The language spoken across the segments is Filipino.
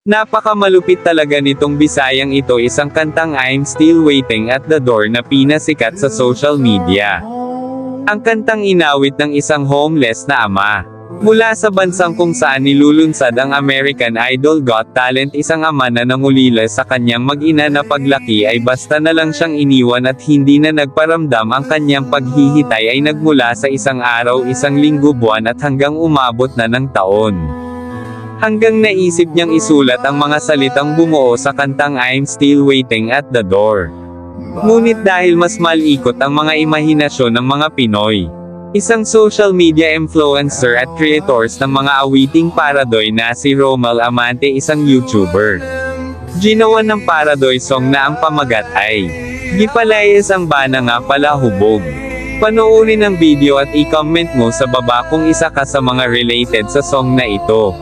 Napakamalupit talaga nitong Bisayang ito, isang kantang I'm Still Waiting at the Door na pinasikat sa social media. Ang kantang inawit ng isang homeless na ama. Mula sa bansang kung saan nilulunsad ang American Idol Got Talent, isang ama na nangulila sa kanyang mag-ina na paglaki ay basta na lang siyang iniwan at hindi na nagparamdam. Ang kanyang paghihitay ay nagmula sa isang araw, isang linggo, buwan at hanggang umabot na ng taon. Hanggang naisip niyang isulat ang mga salitang bumuo sa kantang I'm Still Waiting at the Door. Ngunit dahil mas malikot ang mga imahinasyon ng mga Pinoy, isang social media influencer at creators ng mga awiting Paradoy na si Romel Amante, isang YouTuber, ginawan ng Paradoy song na ang pamagat ay Gipalayas ang bana nga pala hubog. Panoorin ang video at i-comment mo sa baba kung isa ka sa mga related sa song na ito.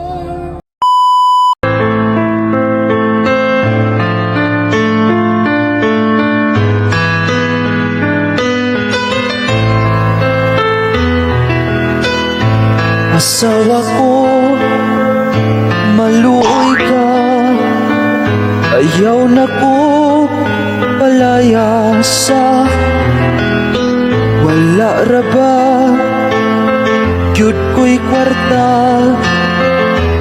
Asawa ko, maluoy ka, ayaw na ko palayasa. Wala ra ba gyud ko'y kwarta,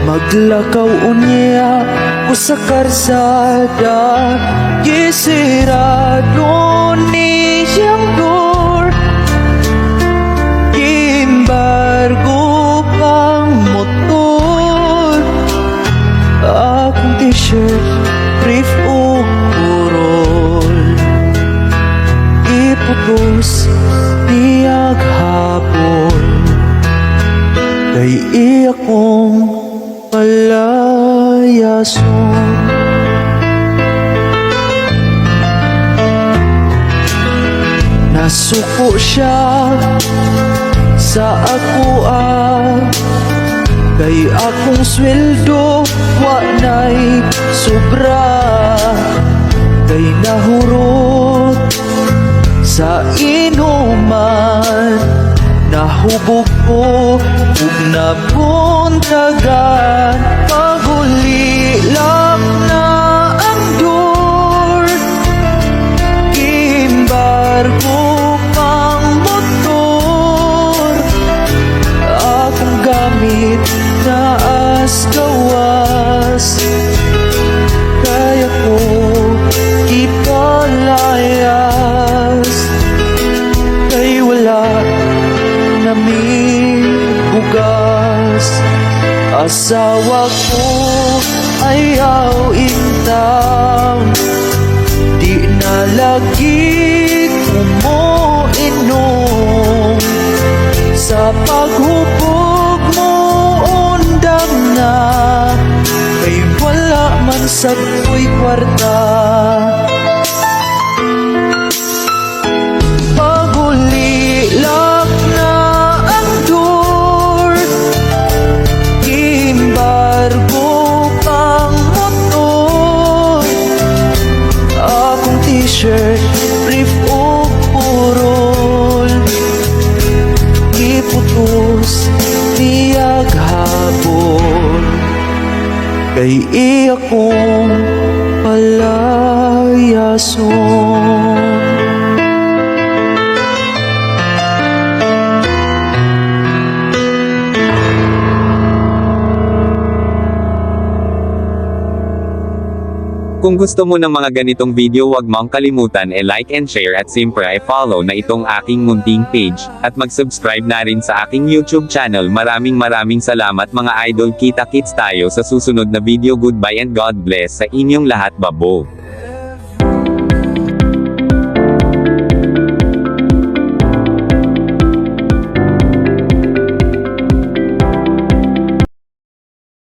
maglakaw unya ko sa karsada. Gisirado niyang door, embargo motor, akong t-shirt, brief o kurol, iputos niyag hapon, kay iyakong palayason. Nasuko siya sa ako kay akong sweldo wa na'y sobra, kay nahurot sa inuman, nahubog ko ug nabuntagan. Pagulilak na ang door, embargo pang motor, akong gamit naas gawas, kaya ko ipalayas, kay wala nami bugas. Asawa ko ayaw intang, di na lagi kumuinom, sa paghubog mo undang na, kay wala man sa ko'y kwarta. Pagulilak na ang door, embargo pang motor, akong t-shirt, brief o purol, iputos niyag hapon, kay iyakong palayason. Kung gusto mo ng mga ganitong video, huwag mong kalimutan like and share at siyempre follow na itong aking munting page, at mag-subscribe na rin sa aking YouTube channel. Maraming salamat mga idol, kita-kits tayo sa susunod na video. Goodbye and God bless sa inyong lahat, babo.